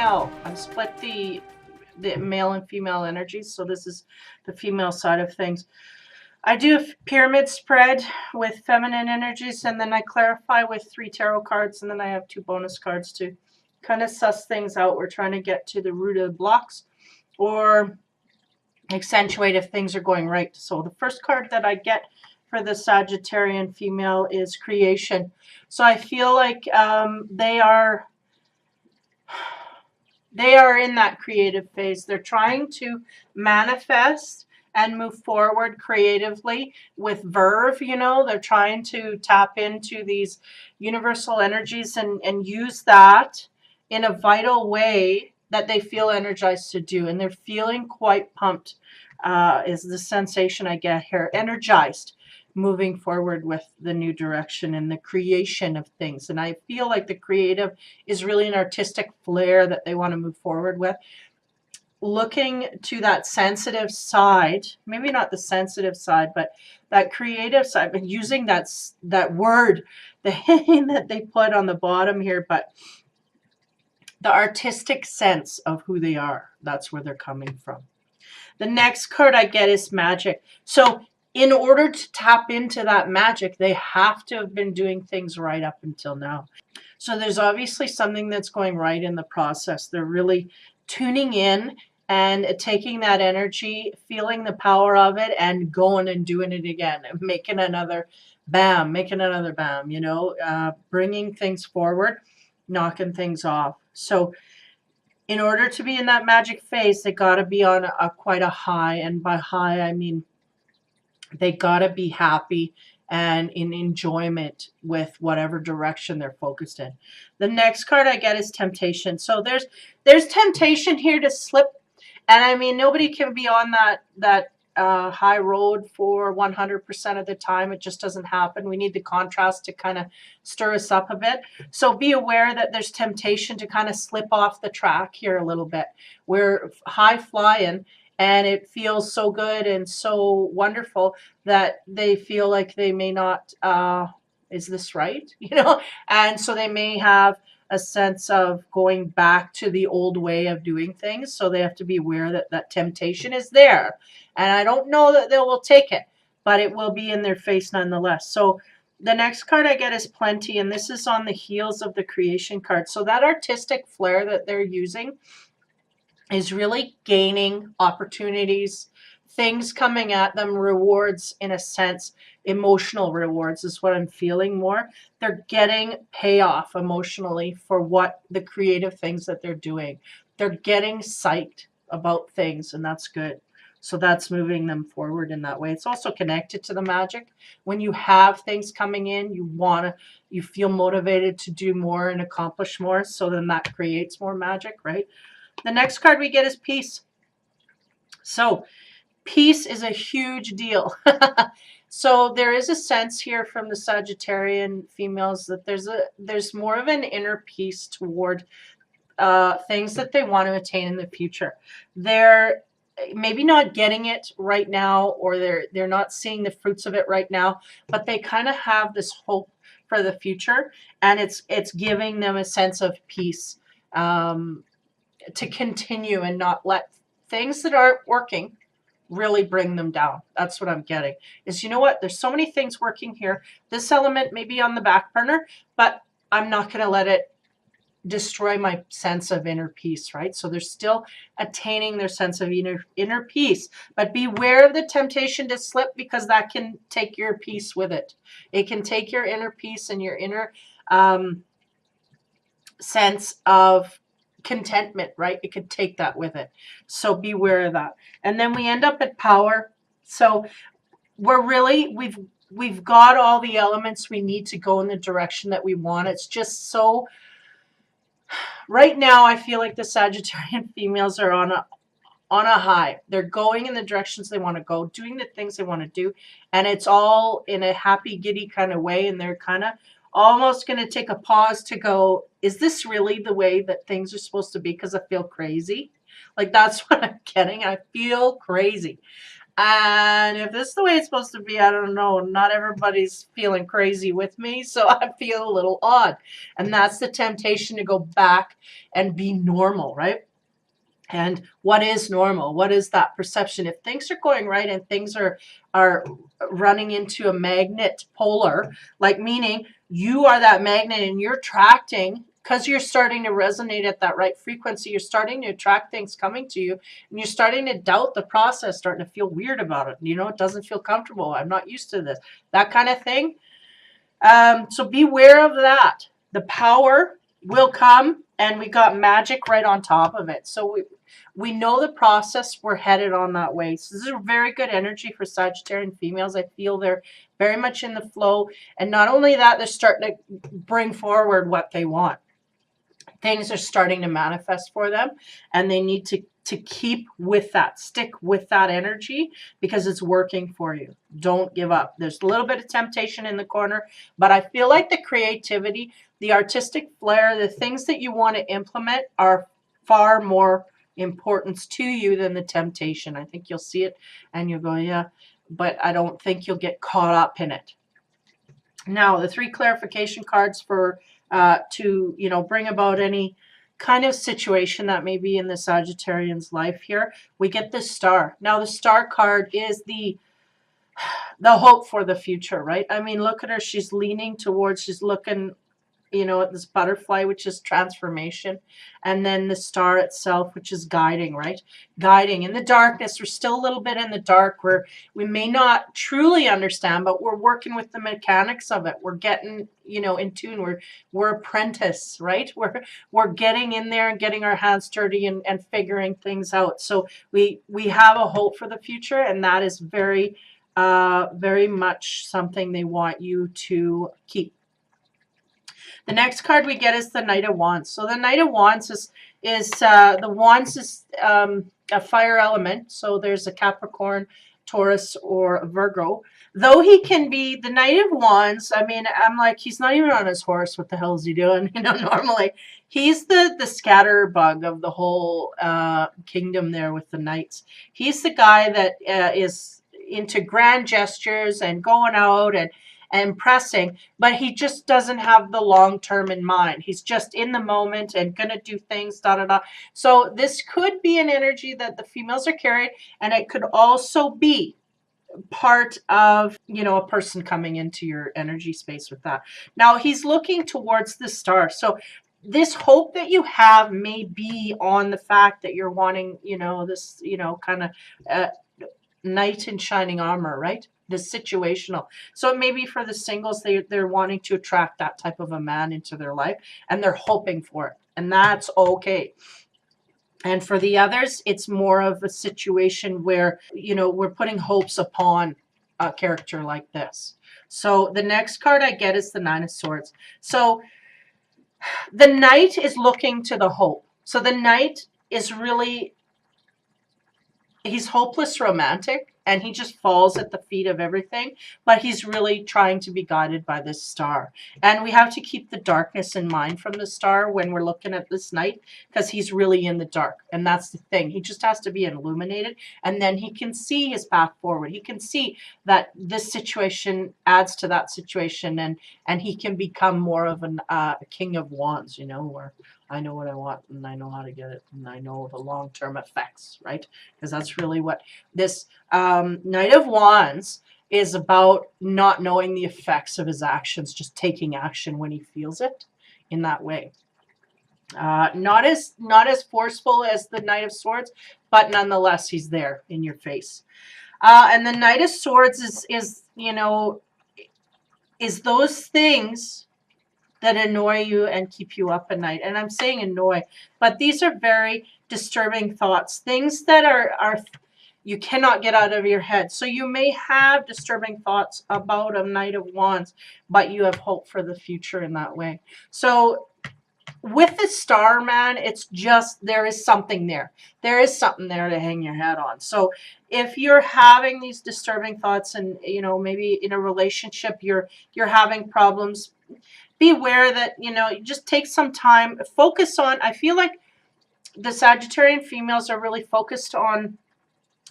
female. I've split the male and female energies, so this is the female side of things. I do a pyramid spread with feminine energies, and then I clarify with 3 tarot cards, and then I have 2 bonus cards to kind of suss things out. We're trying to get to the root of the blocks or accentuate if things are going right. So the first card that I get for the Sagittarian female is creation. So I feel like they are in that creative phase. They're trying to manifest and move forward creatively with verve. You know, they're trying to tap into these universal energies and use that in a vital way that they feel energized to do. And they're feeling quite pumped, is the sensation I get here. Energized, moving forward with the new direction and the creation of things. And I feel like the creative is really an artistic flair that they want to move forward with. Looking to that sensitive side, maybe not the sensitive side, but that creative side, but using that word, the that they put on the bottom here, but the artistic sense of who they are. That's where they're coming from. The next card I get is magic. So in order to tap into that magic, they have to have been doing things right up until now. So there's obviously something that's going right in the process. They're really tuning in and taking that energy, feeling the power of it, and going and doing it again, and making another bam, you know, bringing things forward, knocking things off. So in order to be in that magic phase, they got to be on quite a high. And by high, I mean they got to be happy and in enjoyment with whatever direction they're focused in. The next card I get is temptation. So there's temptation here to slip. And I mean, nobody can be on that high road for 100% of the time. It just doesn't happen. We need the contrast to kind of stir us up a bit. So be aware that there's temptation to kind of slip off the track here a little bit. We're high flying, and it feels so good and so wonderful that they feel like they may not, is this right? You know, and so they may have a sense of going back to the old way of doing things. So they have to be aware that that temptation is there. And I don't know that they will take it, but it will be in their face nonetheless. So the next card I get is plenty, and this is on the heels of the creation card. So that artistic flair that they're using is really gaining opportunities, things coming at them, rewards in a sense, emotional rewards is what I'm feeling more. They're getting payoff emotionally for what the creative things that they're doing. They're getting psyched about things, and that's good. So that's moving them forward in that way. It's also connected to the magic. When you have things coming in, you feel motivated to do more and accomplish more. So then that creates more magic, right? The next card we get is peace. So peace is a huge deal. So there is a sense here from the Sagittarian females that there's more of an inner peace toward things that they want to attain in the future. They're maybe not getting it right now, or they're not seeing the fruits of it right now, but they kind of have this hope for the future, and it's giving them a sense of peace to continue and not let things that aren't working really bring them down. That's what I'm getting. Is, you know what? There's so many things working here. This element may be on the back burner, but I'm not going to let it destroy my sense of inner peace, right? So they're still attaining their sense of inner peace, but beware of the temptation to slip, because that can take your peace with it. It can take your inner peace and your inner sense of contentment, right? It could take that with it. So beware of that. And then we end up at power. So we've got all the elements we need to go in the direction that we want. It's just so right now I feel like the Sagittarian females are on a high. They're going in the directions they want to go, doing the things they want to do, and it's all in a happy giddy kind of way, and they're kind of almost going to take a pause to go, is this really the way that things are supposed to be? Because I feel crazy. Like, that's what I'm getting. I feel crazy. And if this is the way it's supposed to be, I don't know. Not everybody's feeling crazy with me, so I feel a little odd. And that's the temptation to go back and be normal, right? And what is normal? What is that perception? If things are going right and things are running into a magnet polar, like meaning you are that magnet and you're attracting because you're starting to resonate at that right frequency, you're starting to attract things coming to you, and you're starting to doubt the process, starting to feel weird about it. You know, it doesn't feel comfortable. I'm not used to this. That kind of thing. So beware of that. The power will come, and we got magic right on top of it. So we know the process. We're headed on that way. So this is a very good energy for Sagittarian females. I feel they're very much in the flow. And not only that, they're starting to bring forward what they want. Things are starting to manifest for them, and they need to keep with that, stick with that energy, because it's working for you. Don't give up. There's a little bit of temptation in the corner, but I feel like the creativity, the artistic flair, the things that you want to implement are far more importance to you than the temptation. I think you'll see it and you'll go, yeah, but I don't think you'll get caught up in it. Now, the 3 clarification cards for to, you know, bring about any kind of situation that may be in the Sagittarian's life here. We get the Star. Now, the Star card is the hope for the future, right? I mean, look at her. She's leaning towards, she's looking, you know, at this butterfly, which is transformation, and then the star itself, which is guiding, right? Guiding in the darkness. We're still a little bit in the dark where we may not truly understand, but we're working with the mechanics of it. We're getting, you know, in tune. We're apprentice, right? We're getting in there and getting our hands dirty and figuring things out. So we have a hope for the future, and that is very much something they want you to keep. The next card we get is the Knight of Wands. So the Knight of Wands is the Wands is a fire element. So there's a Capricorn, Taurus, or a Virgo. Though he can be the Knight of Wands, I mean, I'm like, he's not even on his horse. What the hell is he doing? You know, normally he's the scatterbug of the whole kingdom there with the knights. He's the guy that is into grand gestures and going out and pressing, but he just doesn't have the long term in mind. He's just in the moment and gonna do things, da da da. So this could be an energy that the females are carrying, and it could also be part of, you know, a person coming into your energy space with that. Now he's looking towards the star. So this hope that you have may be on the fact that you're wanting, you know, this, you know, kind of knight in shining armor, right? This situational. So it may be for the singles, they're wanting to attract that type of a man into their life, and they're hoping for it, and that's okay. And for the others, it's more of a situation where, you know, we're putting hopes upon a character like this. So the next card I get is the Nine of Swords. So the Knight is looking to the hope. So the Knight is really, he's hopeless romantic, and he just falls at the feet of everything, but he's really trying to be guided by this star. And we have to keep the darkness in mind from the star when we're looking at this Knight, because he's really in the dark, and that's the thing. He just has to be illuminated, and then he can see his path forward. He can see that this situation adds to that situation, and he can become more of a king of wands, you know, where I know what I want, and I know how to get it, and I know the long-term effects, right? Because that's really what this Knight of Wands is about, not knowing the effects of his actions, just taking action when he feels it in that way. Not as forceful as the Knight of Swords, but nonetheless, he's there in your face. And the Knight of Swords is you know, is those things that annoy you and keep you up at night. And I'm saying annoy, but these are very disturbing thoughts, things that are you cannot get out of your head. So you may have disturbing thoughts about a Knight of Wands, but you have hope for the future in that way. So with the star, man, it's just, there is something there. There is something there to hang your hat on. So if you're having these disturbing thoughts, and, you know, maybe in a relationship you're having problems, be aware that, you know, just take some time, focus on, I feel like the Sagittarian females are really focused on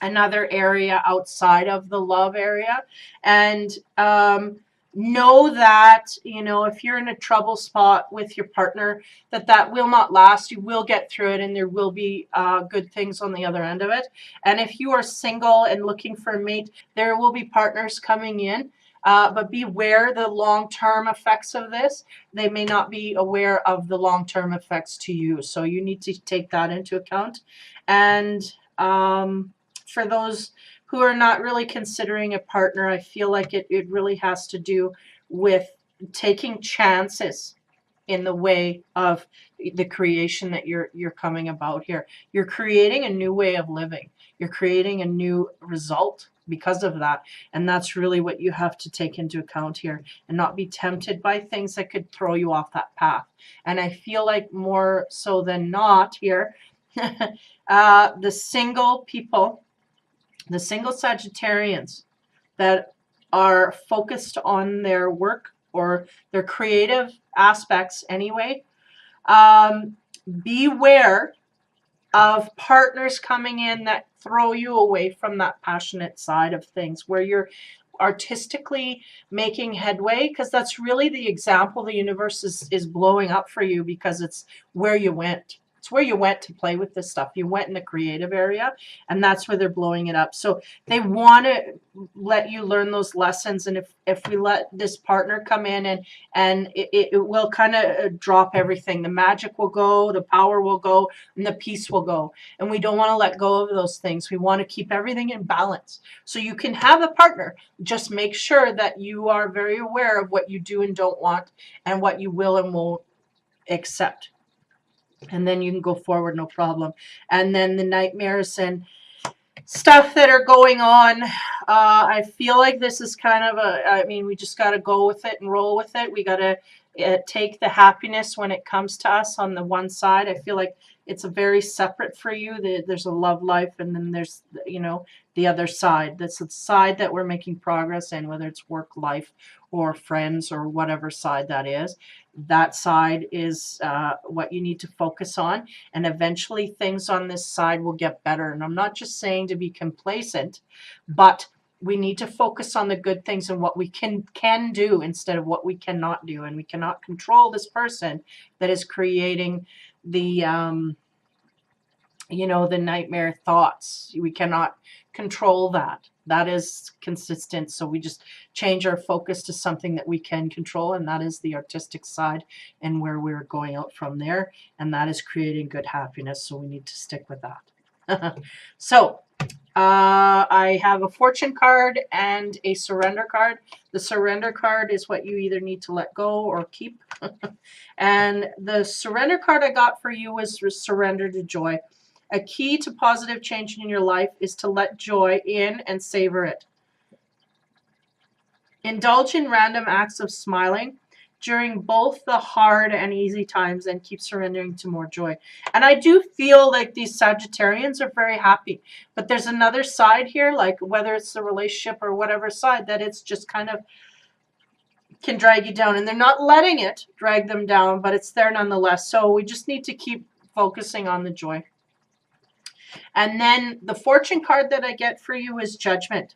another area outside of the love area. And know that, you know, if you're in a trouble spot with your partner, that will not last. You will get through it, and there will be good things on the other end of it. And if you are single and looking for a mate, there will be partners coming in. But beware the long-term effects of this. They may not be aware of the long-term effects to you. So you need to take that into account. And for those who are not really considering a partner, I feel like it really has to do with taking chances in the way of the creation that you're coming about here. You're creating a new way of living. You're creating a new result because of that. And that's really what you have to take into account here, and not be tempted by things that could throw you off that path. And I feel like more so than not here, the single people, the single Sagittarians that are focused on their work or their creative aspects anyway, beware of partners coming in that throw you away from that passionate side of things, where you're artistically making headway, because that's really the example the universe is blowing up for you, because it's where you went. It's where you went to play with this stuff. You went in the creative area, and that's where they're blowing it up. So they want to let you learn those lessons. And if we let this partner come in, and it will kind of drop everything. The magic will go, the power will go, and the peace will go. And we don't want to let go of those things. We want to keep everything in balance. So you can have a partner. Just make sure that you are very aware of what you do and don't want, and what you will and won't accept. And then you can go forward, no problem. And then the nightmares and stuff that are going on, I feel like this is kind of I mean, we just got to go with it and roll with it. We got to take the happiness when it comes to us on the one side. I feel like it's a very separate for you. There's a love life, and then there's, you know, the other side. That's the side that we're making progress in, whether it's work, life, or friends, or whatever side that is. That side is what you need to focus on, and eventually things on this side will get better. And I'm not just saying to be complacent, but we need to focus on the good things and what we can do instead of what we cannot do. And we cannot control this person that is creating the you know, the nightmare thoughts. We cannot control that. That is consistent. So we just change our focus to something that we can control, and that is the artistic side, and where we're going out from there. And that is creating good happiness. So we need to stick with that. So I have a fortune card and a surrender card. The surrender card is what you either need to let go or keep. And the surrender card I got for you was surrender to joy. A key to positive change in your life is to let joy in and savor it. Indulge in random acts of smiling during both the hard and easy times, and keep surrendering to more joy. And I do feel like these Sagittarians are very happy. But there's another side here, like whether it's the relationship or whatever side, that it's just kind of can drag you down. And they're not letting it drag them down, but it's there nonetheless. So we just need to keep focusing on the joy. And then the fortune card that I get for you is judgment.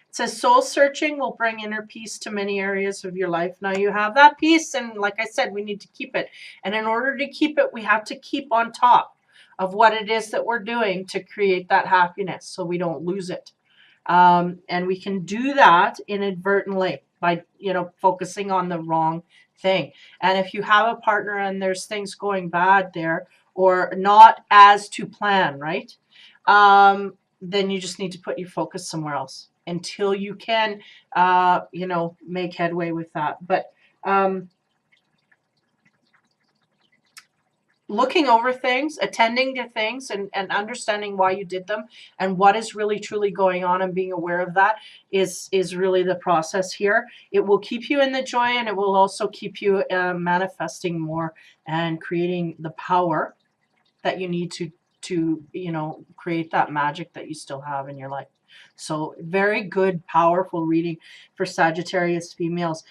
It says soul searching will bring inner peace to many areas of your life. Now you have that peace, and like I said, we need to keep it. And in order to keep it, we have to keep on top of what it is that we're doing to create that happiness, so we don't lose it. And we can do that inadvertently by, you know, focusing on the wrong thing. And if you have a partner and there's things going bad there, or not as to plan, right? Then you just need to put your focus somewhere else until you can, you know, make headway with that. But looking over things, attending to things, and understanding why you did them and what is really truly going on, and being aware of that is really the process here. It will keep you in the joy, and it will also keep you manifesting more and creating the power that you need to you know, create that magic that you still have in your life. So very good, powerful reading for Sagittarius females.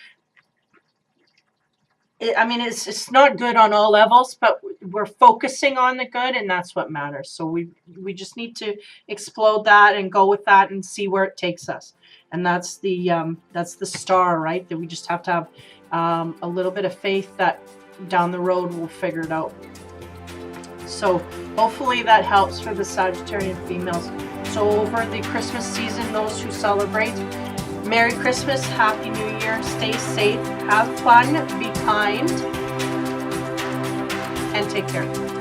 I mean, it's not good on all levels, but we're focusing on the good, and that's what matters. So we just need to explode that and go with that and see where it takes us. And that's the star, right? That we just have to have a little bit of faith that down the road we'll figure it out. So hopefully that helps for the Sagittarian females. So over the Christmas season, those who celebrate, Merry Christmas, Happy New Year, stay safe, have fun, be kind, and take care.